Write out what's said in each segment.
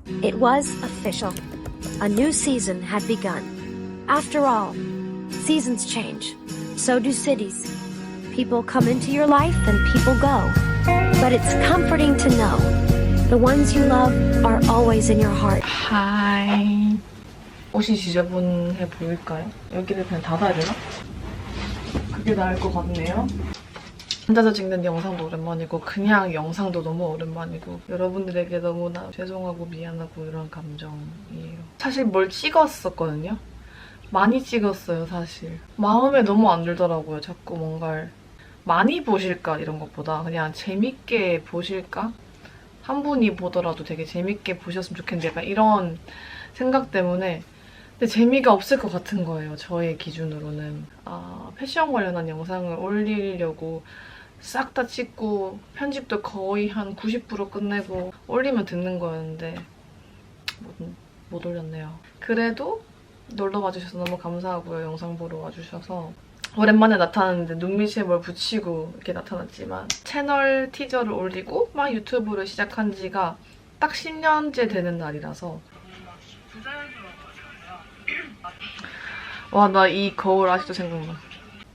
It was official. A new season had begun. After all, seasons change. So do cities. People come into your life and people go. But it's comforting to know the ones you love are always in your heart. 하이. 옷이 지저분해 보일까요? 여기를 그냥 닫아야 되나? 그게 나을 것 같네요. 앉아서 찍는 영상도 오랜만이고 그냥 영상도 너무 오랜만이고 여러분들에게 너무나 죄송하고 미안하고 이런 감정이에요. 사실 뭘 찍었었거든요. 많이 찍었어요, 사실. 마음에 너무 안 들더라고요. 자꾸 뭔가를 많이 보실까 이런 것보다 그냥 재밌게 보실까? 한 분이 보더라도 되게 재밌게 보셨으면 좋겠는데 약간 이런 생각 때문에 근데 재미가 없을 것 같은 거예요. 저의 기준으로는. 패션 관련한 영상을 올리려고 싹 다 찍고 편집도 거의 한 90% 끝내고 올리면 듣는 거였는데 못 올렸네요. 그래도 놀러 와주셔서 너무 감사하고요. 영상 보러 와주셔서. 오랜만에 나타났는데 눈밑에 뭘 붙이고 이렇게 나타났지만 채널 티저를 올리고 막 유튜브를 시작한 지가 딱 10년째 되는 날이라서 와, 나 이 거울 아직도 생각나.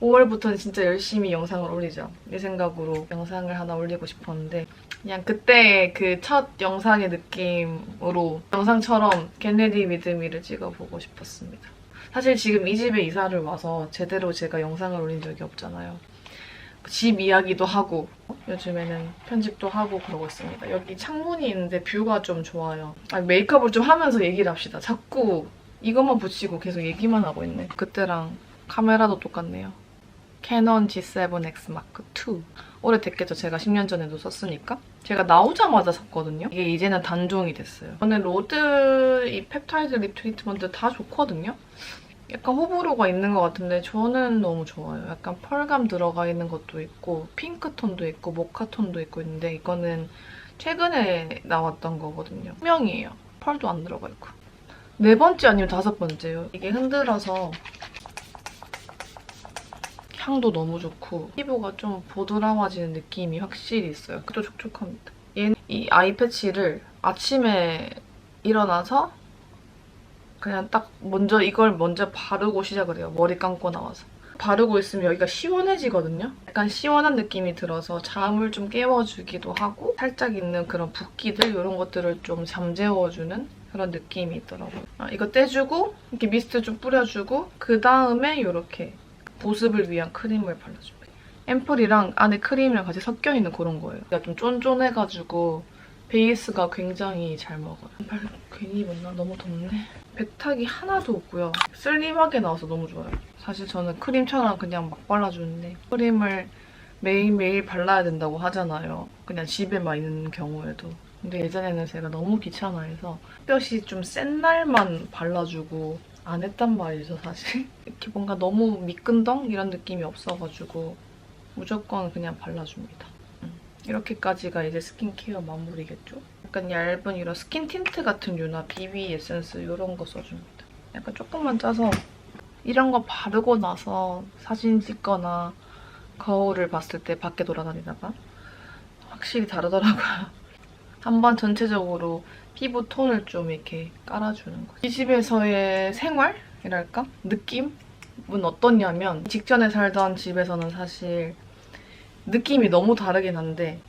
5월부터는 진짜 열심히 영상을 올리자 이 생각으로 영상을 하나 올리고 싶었는데 그냥 그때 그 첫 영상의 느낌으로 영상처럼 겟레디 위드 미를 찍어보고 싶었습니다. 사실 지금 이 집에 이사를 와서 제대로 제가 영상을 올린 적이 없잖아요. 집 이야기도 하고 요즘에는 편집도 하고 그러고 있습니다. 여기 창문이 있는데 뷰가 좀 좋아요. 메이크업을 좀 하면서 얘기를 합시다. 자꾸 이것만 붙이고 계속 얘기만 하고 있네. 그때랑 카메라도 똑같네요. 캐논 G7X Mark II. 오래됐겠죠. 제가 10년 전에도 썼으니까. 제가 나오자마자 샀거든요. 이게 이제는 단종이 됐어요. 저는 로드 이 펩타이드 립 트리트먼트 다 좋거든요. 약간 호불호가 있는 것 같은데 저는 너무 좋아요. 약간 펄감 들어가 있는 것도 있고 핑크톤도 있고 모카톤도 있고 있는데 이거는 최근에 나왔던 거거든요. 투명이에요. 펄도 안 들어가 있고. 4번째 아니면 5번째예요. 이게 흔들어서 향도 너무 좋고 피부가 좀 보드라워지는 느낌이 확실히 있어요. 그도 촉촉합니다. 얘는 이 아이 패치를 아침에 일어나서 그냥 딱 이걸 먼저 바르고 시작을 해요. 머리 감고 나와서. 바르고 있으면 여기가 시원해지거든요. 약간 시원한 느낌이 들어서 잠을 좀 깨워주기도 하고 살짝 있는 그런 붓기들 이런 것들을 좀 잠재워주는 그런 느낌이 있더라고요. 이거 떼주고 이렇게 미스트 좀 뿌려주고 그 다음에 이렇게 보습을 위한 크림을 발라줍니다. 앰플이랑 안에 크림이랑 같이 섞여있는 그런 거예요. 그러니까 좀 쫀쫀해가지고 베이스가 굉장히 잘 먹어요. 빨리 괜히 입었나? 너무 덥네. 백탁이 하나도 없고요. 슬림하게 나와서 너무 좋아요. 사실 저는 크림처럼 그냥 막 발라주는데 크림을 매일매일 발라야 된다고 하잖아요. 그냥 집에만 있는 경우에도. 근데 예전에는 제가 너무 귀찮아해서 햇볕이 좀 센 날만 발라주고 안 했단 말이죠, 사실. 이렇게 뭔가 너무 미끈덩 이런 느낌이 없어가지고 무조건 그냥 발라줍니다. 이렇게까지가 이제 스킨케어 마무리겠죠? 약간 얇은 이런 스킨 틴트 같은 류나 BB 에센스 이런 거 써줍니다. 약간 조금만 짜서 이런 거 바르고 나서 사진 찍거나 거울을 봤을 때 밖에 돌아다니다가 확실히 다르더라고요. 한번 전체적으로 피부 톤을 좀 이렇게 깔아주는 거죠. 이 집에서의 생활이랄까? 느낌은 어떠냐면 직전에 살던 집에서는 사실 느낌이 너무 다르긴 한데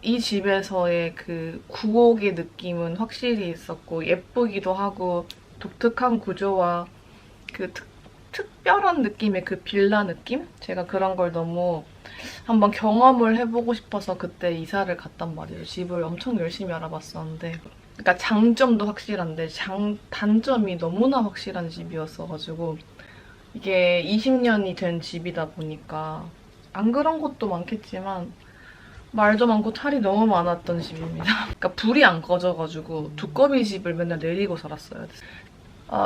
이 집에서의 그 구옥의 느낌은 확실히 있었고 예쁘기도 하고 독특한 구조와 그 특별한 느낌의 그 빌라 느낌? 제가 그런 걸 너무 한번 경험을 해보고 싶어서 그때 이사를 갔단 말이에요. 집을 엄청 열심히 알아봤었는데 그러니까 장점도 확실한데 단점이 너무나 확실한 집이었어가지고 이게 20년이 된 집이다 보니까 안 그런 것도 많겠지만 말도 많고 탈이 너무 많았던 집입니다. 그러니까 불이 안 꺼져가지고 두꺼비 집을 맨날 내리고 살았어요.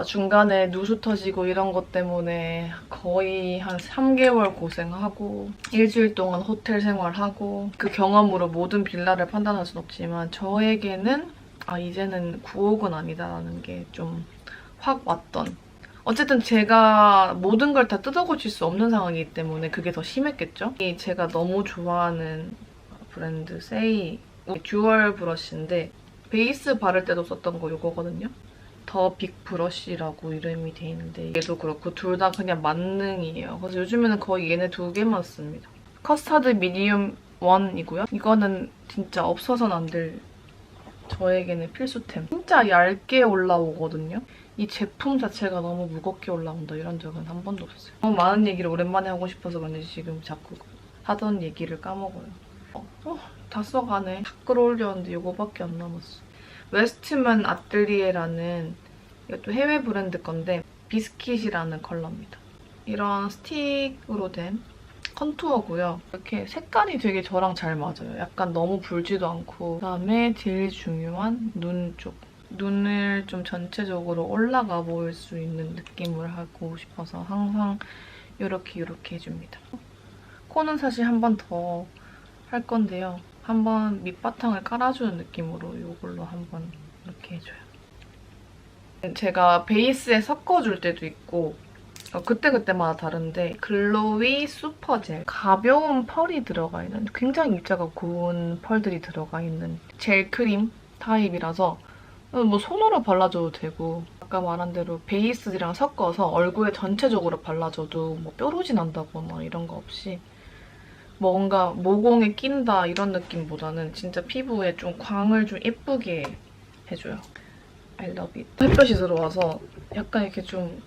중간에 누수 터지고 이런 것 때문에 거의 한 3개월 고생하고 일주일 동안 호텔 생활하고 그 경험으로 모든 빌라를 판단할 순 없지만 저에게는 이제는 구옥은 아니다라는 게 좀 확 왔던 어쨌든 제가 모든 걸 다 뜯어고칠 수 없는 상황이기 때문에 그게 더 심했겠죠? 제가 너무 좋아하는 브랜드 세이 듀얼 브러쉬인데 베이스 바를 때도 썼던 거 이거거든요. 더 빅 브러쉬라고 이름이 돼 있는데 얘도 그렇고 둘 다 그냥 만능이에요. 그래서 요즘에는 거의 얘네 두 개만 씁니다. 커스터드 미디움 1이고요. 이거는 진짜 없어서는 안 될 저에게는 필수템. 진짜 얇게 올라오거든요. 이 제품 자체가 너무 무겁게 올라온다 이런 적은 한 번도 없어요. 너무 많은 얘기를 오랜만에 하고 싶어서 그런지 지금 자꾸 하던 얘기를 까먹어요. 다 써가네. 다 끌어올렸는데 이거밖에 안 남았어. 웨스트맨 아틀리에라는 이것도 해외 브랜드 건데 비스킷이라는 컬러입니다. 이런 스틱으로 된 컨투어고요. 이렇게 색깔이 되게 저랑 잘 맞아요. 약간 너무 붉지도 않고. 그다음에 제일 중요한 눈 쪽. 눈을 좀 전체적으로 올라가 보일 수 있는 느낌을 하고 싶어서 항상 이렇게 해줍니다. 코는 사실 한 번 더 할 건데요. 한번 밑바탕을 깔아주는 느낌으로 이걸로 한번 이렇게 해줘요. 제가 베이스에 섞어줄 때도 있고 그때그때마다 다른데 글로위 슈퍼젤 가벼운 펄이 들어가 있는 굉장히 입자가 고운 펄들이 들어가 있는 젤 크림 타입이라서 뭐 손으로 발라줘도 되고 아까 말한 대로 베이스랑 섞어서 얼굴에 전체적으로 발라줘도 뭐 뾰루지 난다거나 이런 거 없이 뭔가 모공에 낀다 이런 느낌보다는 진짜 피부에 좀 광을 좀 예쁘게 해줘요. I love it. 햇볕이 들어와서 약간 이렇게 좀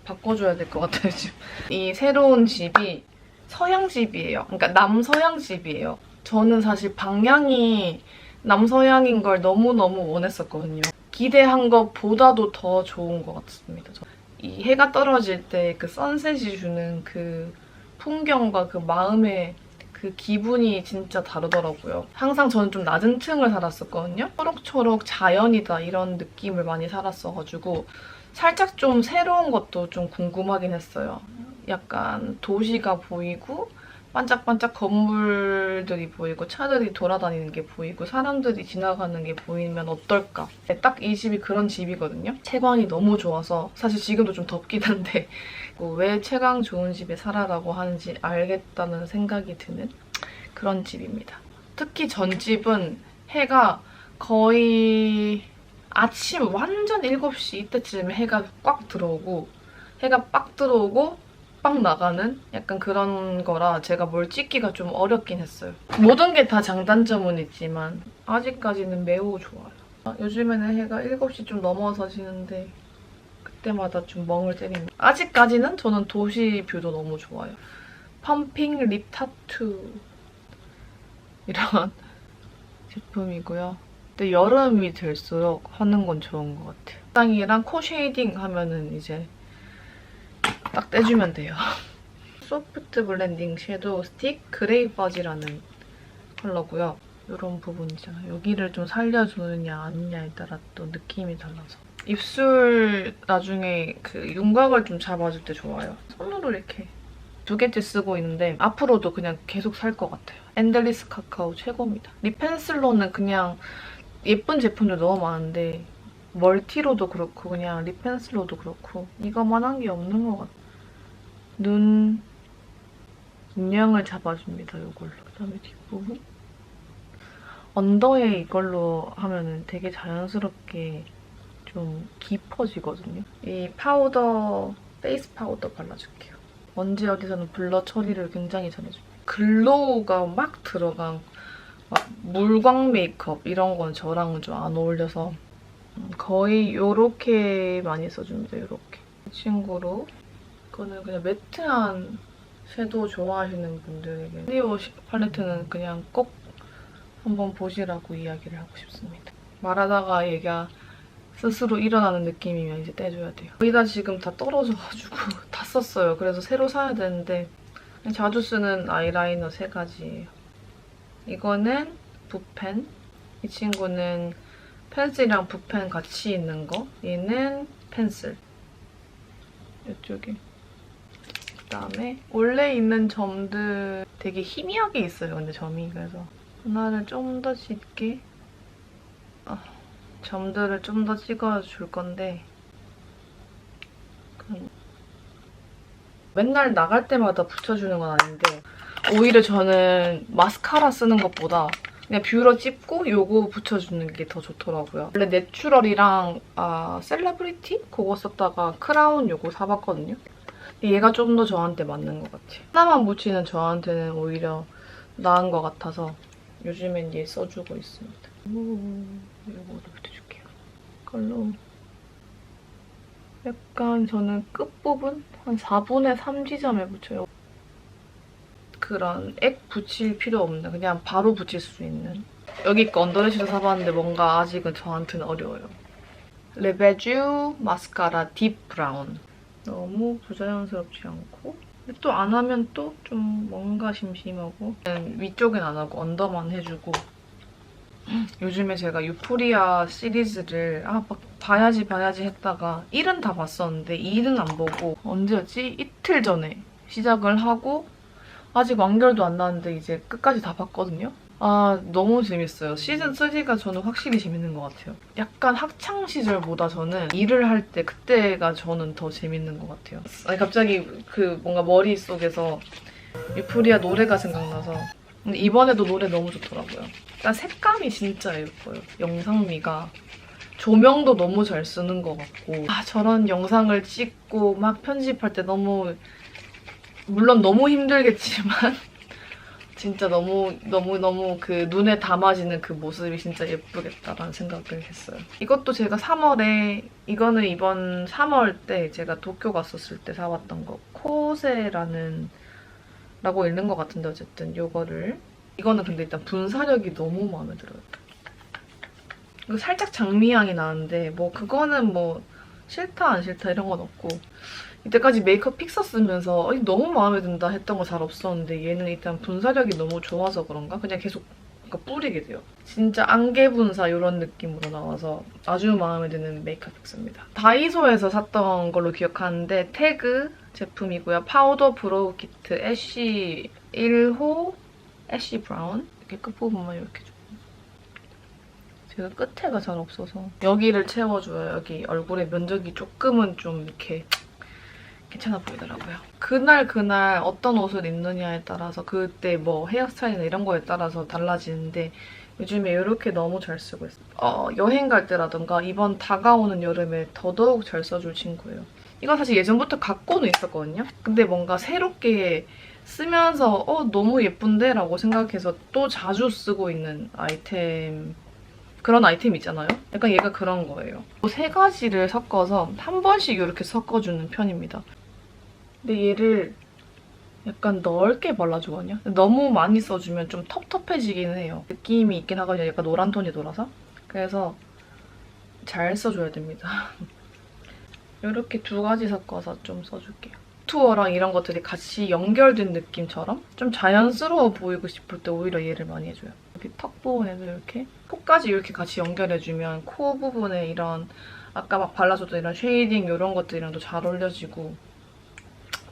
바꿔줘야 될 것 같아요, 지금. 이 새로운 집이 서양집이에요. 그러니까 남서양집이에요. 저는 사실 방향이 남서양인 걸 너무너무 원했었거든요. 기대한 것보다도 더 좋은 것 같습니다. 이 해가 떨어질 때 그 선셋이 주는 그 풍경과 그 마음의 그 기분이 진짜 다르더라고요. 항상 저는 좀 낮은 층을 살았었거든요. 초록초록 자연이다 이런 느낌을 많이 살았어가지고 살짝 좀 새로운 것도 좀 궁금하긴 했어요. 약간 도시가 보이고 반짝반짝 건물들이 보이고 차들이 돌아다니는 게 보이고 사람들이 지나가는 게 보이면 어떨까. 딱 이 집이 그런 집이거든요. 채광이 너무 좋아서 사실 지금도 좀 덥긴 한데 왜 채광 좋은 집에 살아라고 하는지 알겠다는 생각이 드는 그런 집입니다. 특히 전 집은 해가 거의 아침 완전 7시 이때쯤에 해가 꽉 들어오고 해가 빡 들어오고 빡 나가는 약간 그런 거라 제가 뭘 찍기가 좀 어렵긴 했어요. 모든 게 다 장단점은 있지만 아직까지는 매우 좋아요. 요즘에는 해가 7시 좀 넘어서 지는데 그때마다 좀 멍을 때립니다. 아직까지는 저는 도시 뷰도 너무 좋아요. 펌핑 립 타투 이런 제품이고요. 근데 여름이 될수록 하는 건 좋은 것 같아요. 쌍이랑 코 쉐이딩 하면은 이제 딱 떼주면 돼요. 소프트 블렌딩 섀도우 스틱 그레이 버지라는 컬러고요. 이런 부분 있잖아요. 여기를 좀 살려주느냐 아니냐에 따라 또 느낌이 달라서. 입술 나중에 그 윤곽을 좀 잡아줄 때 좋아요. 손으로 이렇게 2개째 쓰고 있는데 앞으로도 그냥 계속 살 것 같아요. 엔델리스 카카오 최고입니다. 립 펜슬로는 그냥 예쁜 제품들 너무 많은데 멀티로도 그렇고 그냥 립 펜슬로도 그렇고 이거만한 게 없는 것 같아요. 눈형을 잡아줍니다, 이걸로. 그다음에 뒷부분. 언더에 이걸로 하면은 되게 자연스럽게 좀 깊어지거든요. 이 파우더, 페이스 파우더 발라줄게요. 먼지 어디서는 블러 처리를 굉장히 잘해줘요. 글로우가 막 들어간 막 물광 메이크업 이런 건 저랑은 좀 안 어울려서 거의 요렇게 많이 써줍니다, 요렇게. 이 친구로 이거는 그냥 매트한 섀도우 좋아하시는 분들에게 클리오 팔레트는 그냥 꼭 한번 보시라고 이야기를 하고 싶습니다. 말하다가 얘가 스스로 일어나는 느낌이면 이제 떼줘야 돼요. 거의 다 지금 다 떨어져가지고 다 썼어요. 그래서 새로 사야 되는데 자주 쓰는 아이라이너 3가지예요. 이거는 붓펜. 이 친구는 펜슬이랑 붓펜 같이 있는 거. 얘는 펜슬. 이쪽에. 그다음에 원래 있는 점들 되게 희미하게 있어요. 근데 점이. 그래서 하나를 좀 더 짙게 점들을 좀 더 찍어줄 건데 맨날 나갈 때마다 붙여주는 건 아닌데 오히려 저는 마스카라 쓰는 것보다 그냥 뷰러 찝고 요거 붙여주는 게 더 좋더라고요. 원래 내추럴이랑 셀러브리티? 그거 썼다가 크라운 요거 사봤거든요. 얘가 좀 더 저한테 맞는 것 같아요. 하나만 붙이는 저한테는 오히려 나은 것 같아서 요즘엔 얘 써주고 있습니다. 요거도 붙여줄게요. 이걸로 약간 저는 끝부분? 한 4분의 3 지점에 붙여요. 그런 액 붙일 필요 없는, 그냥 바로 붙일 수 있는. 여기 거 언더래쉬도 사봤는데 뭔가 아직은 저한테는 어려워요. 레베쥬 마스카라 딥 브라운. 너무 부자연스럽지 않고, 근데 또 안 하면 또 좀 뭔가 심심하고. 위쪽엔 안 하고 언더만 해주고. 요즘에 제가 유포리아 시리즈를 막 봐야지 했다가 1은 다 봤었는데 2는 안 보고 언제였지? 이틀 전에 시작을 하고 아직 완결도 안 나왔는데 이제 끝까지 다 봤거든요. 너무 재밌어요. 시즌 3가 저는 확실히 재밌는 것 같아요. 약간 학창 시절보다 저는 일을 할 때 그때가 저는 더 재밌는 것 같아요. 아니 갑자기 그 뭔가 머릿속에서 유포리아 노래가 생각나서. 근데 이번에도 노래 너무 좋더라고요. 일단 색감이 진짜 예뻐요. 영상미가. 조명도 너무 잘 쓰는 것 같고. 저런 영상을 찍고 막 편집할 때 너무, 물론 너무 힘들겠지만 진짜 너무 그 눈에 담아지는 그 모습이 진짜 예쁘겠다라는 생각을 했어요. 이것도 제가 3월에, 이거는 이번 3월 때 제가 도쿄 갔었을 때 사왔던 거. 코세라는 라고 읽는 것 같은데 어쨌든 요거를. 이거는 근데 일단 분사력이 너무 마음에 들어요. 이거 살짝 장미향이 나는데 뭐 그거는 뭐 싫다 안 싫다 이런 건 없고, 이때까지 메이크업 픽서 쓰면서 너무 마음에 든다 했던 거 잘 없었는데 얘는 일단 분사력이 너무 좋아서 그런가? 그냥 계속 뿌리게 돼요. 진짜 안개 분사 이런 느낌으로 나와서 아주 마음에 드는 메이크업 픽서입니다. 다이소에서 샀던 걸로 기억하는데 태그 제품이고요. 파우더 브로우 키트 애쉬 1호 애쉬 브라운. 이렇게 끝부분만 이렇게 좀. 제가 끝에가 잘 없어서 여기를 채워줘요. 여기 얼굴에 면적이 조금은 좀 이렇게 괜찮아 보이더라고요. 그날 어떤 옷을 입느냐에 따라서 그때 뭐 헤어스타일이나 이런 거에 따라서 달라지는데 요즘에 이렇게 너무 잘 쓰고 있어요. 여행 갈 때라던가 이번 다가오는 여름에 더더욱 잘 써줄 친구예요. 이건 사실 예전부터 갖고는 있었거든요. 근데 뭔가 새롭게 쓰면서 너무 예쁜데? 라고 생각해서 또 자주 쓰고 있는 아이템, 그런 아이템 있잖아요? 약간 얘가 그런 거예요. 세 가지를 섞어서 한 번씩 이렇게 섞어주는 편입니다. 근데 얘를 약간 넓게 발라주거든요. 너무 많이 써주면 좀 텁텁해지기는 해요. 느낌이 있긴 하거든요. 약간 노란 톤이 돌아서. 그래서 잘 써줘야 됩니다. 이렇게 두 가지 섞어서 좀 써줄게요. 투어랑 이런 것들이 같이 연결된 느낌처럼 좀 자연스러워 보이고 싶을 때 오히려 얘를 많이 해줘요. 여기 턱 부분에도 이렇게 코까지 이렇게 같이 연결해주면 코 부분에 이런 아까 막 발라줬던 이런 쉐이딩 이런 것들이랑도 잘 어울려지고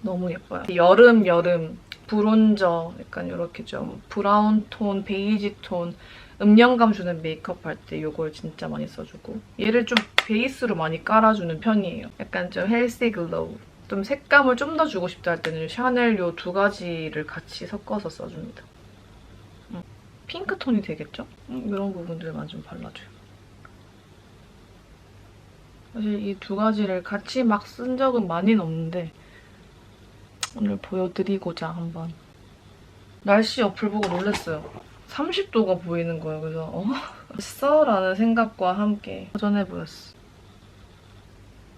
너무 예뻐요. 여름 브론저 약간 이렇게 좀 브라운 톤, 베이지 톤 음영감 주는 메이크업 할 때 이걸 진짜 많이 써주고, 얘를 좀 베이스로 많이 깔아주는 편이에요. 약간 좀 헬시 글로우. 좀 색감을 좀 더 주고 싶다 할 때는 샤넬 요 두 가지를 같이 섞어서 써줍니다. 핑크톤이 되겠죠? 이런 부분들만 좀 발라줘요. 사실 이 두 가지를 같이 막 쓴 적은 많이는 없는데 오늘 보여드리고자 한번. 날씨 어플 보고 놀랐어요. 30도가 보이는 거예요. 그래서 벌써? 라는 생각과 함께 도전해 보였어.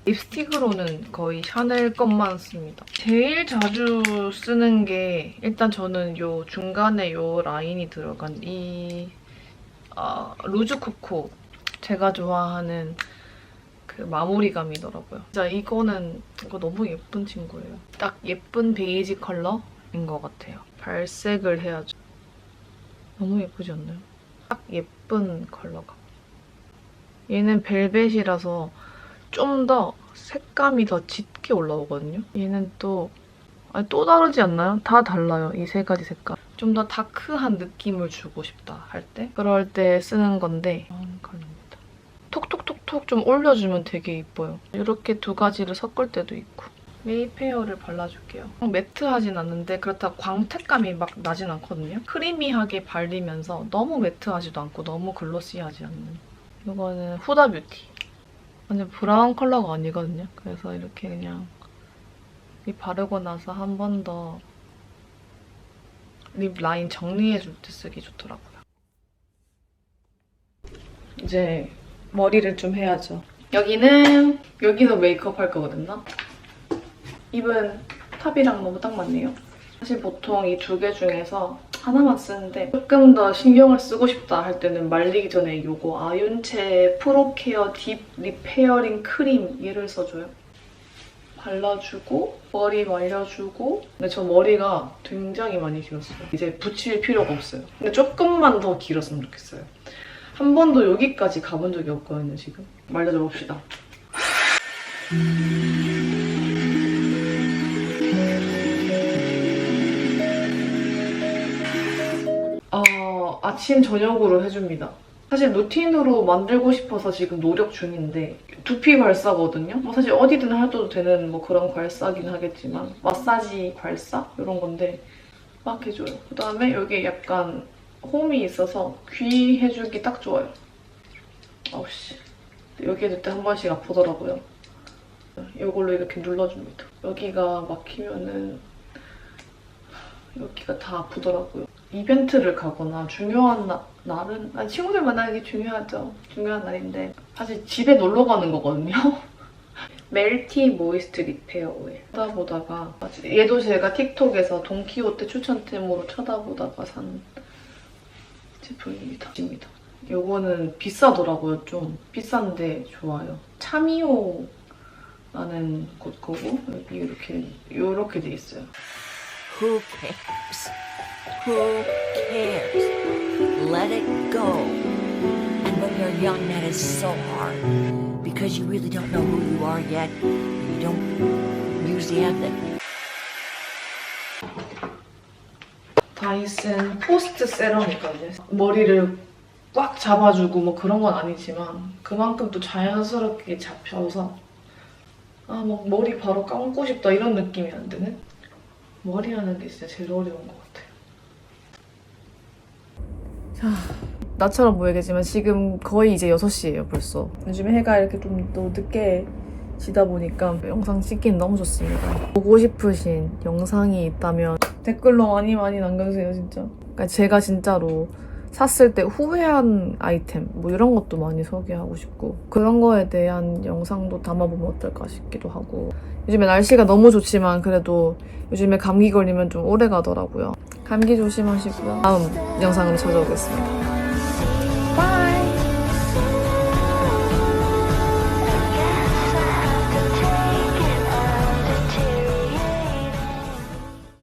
립스틱으로는 거의 샤넬 것만 씁니다. 제일 자주 쓰는 게 일단 저는 요 중간에 요 라인이 들어간 이 루즈 코코. 제가 좋아하는 그 마무리감이더라고요. 진짜 이거 너무 예쁜 친구예요. 딱 예쁜 베이지 컬러인 것 같아요. 발색을 해야죠. 너무 예쁘지 않나요? 딱 예쁜 컬러가. 얘는 벨벳이라서 좀 더 색감이 더 짙게 올라오거든요. 얘는 또 다르지 않나요? 다 달라요. 이 세 가지 색깔. 좀 더 다크한 느낌을 주고 싶다 할 때 그럴 때 쓰는 건데 이런 컬러입니다. 톡톡톡톡 좀 올려주면 되게 예뻐요. 이렇게 두 가지를 섞을 때도 있고. 메이페어를 발라줄게요. 매트하진 않는데 그렇다고 광택감이 막 나진 않거든요. 크리미하게 발리면서 너무 매트하지도 않고 너무 글로시하지 않는. 이거는 후다 뷰티. 완전 브라운 컬러가 아니거든요. 그래서 이렇게 그냥 립 바르고 나서 한 번 더 립 라인 정리해줄 때 쓰기 좋더라고요. 이제 머리를 좀 해야죠. 여기서 메이크업 할 거거든요. 입은 탑이랑 너무 딱 맞네요. 사실 보통 이 두 개 중에서 하나만 쓰는데 조금 더 신경을 쓰고 싶다 할 때는 말리기 전에 이거 아윤체 프로케어 딥 립 페어링 크림 얘를 써줘요. 발라주고 머리 말려주고. 근데 저 머리가 굉장히 많이 길었어요. 이제 붙일 필요가 없어요. 근데 조금만 더 길었으면 좋겠어요. 한 번도 여기까지 가본 적이 없거든요, 지금. 말려줘 봅시다. 아침, 저녁으로 해줍니다. 사실 루틴으로 만들고 싶어서 지금 노력 중인데 두피 괄사거든요? 뭐 사실 어디든 해도 되는 뭐 그런 괄사긴 하겠지만 마사지 괄사? 이런 건데 막 해줘요. 그다음에 여기 약간 홈이 있어서 귀 해주기 딱 좋아요. 아우씨. 여기 해줄 때 한 번씩 아프더라고요. 이걸로 이렇게 눌러줍니다. 여기가 막히면은 여기가 다 아프더라고요. 이벤트를 가거나 중요한 날은 아니, 친구들 만나기 중요하죠. 중요한 날인데 사실 집에 놀러 가는 거거든요. 멜티 모이스트 리페어 오일 찾아보다가 얘도 제가 틱톡에서 돈키호테 추천템으로 찾아보다가 산 제품입니다. 요거는 비싸더라고요. 좀 비싼데 좋아요. 차미오라는 곳 거고 여기 이렇게 돼 있어요. Who cares? Who cares? Let it go. And when you're young, that is so hard. Because you really don't know who you are yet. You don't use the ethic. 다이슨 포스트 세럼이거든요. 머리를 꽉 잡아주고 뭐 그런 건 아니지만 그만큼 또 자연스럽게 잡혀서 막 머리 바로 감고 싶다 이런 느낌이 안 드는? 머리 하는 게 진짜 제일 어려운 것 같아요. 자, 나처럼 보이겠지만 지금 거의 이제 6시예요 벌써. 요즘에 해가 이렇게 좀 또 늦게 지다 보니까 영상 찍기는 너무 좋습니다. 보고 싶으신 영상이 있다면 댓글로 많이 남겨주세요 진짜. 그러니까 제가 진짜로 샀을 때 후회한 아이템 뭐 이런 것도 많이 소개하고 싶고 그런 거에 대한 영상도 담아보면 어떨까 싶기도 하고. 요즘에 날씨가 너무 좋지만 그래도 요즘에 감기 걸리면 좀 오래 가더라고요. 감기 조심하시고요. 다음 영상으로 찾아오겠습니다.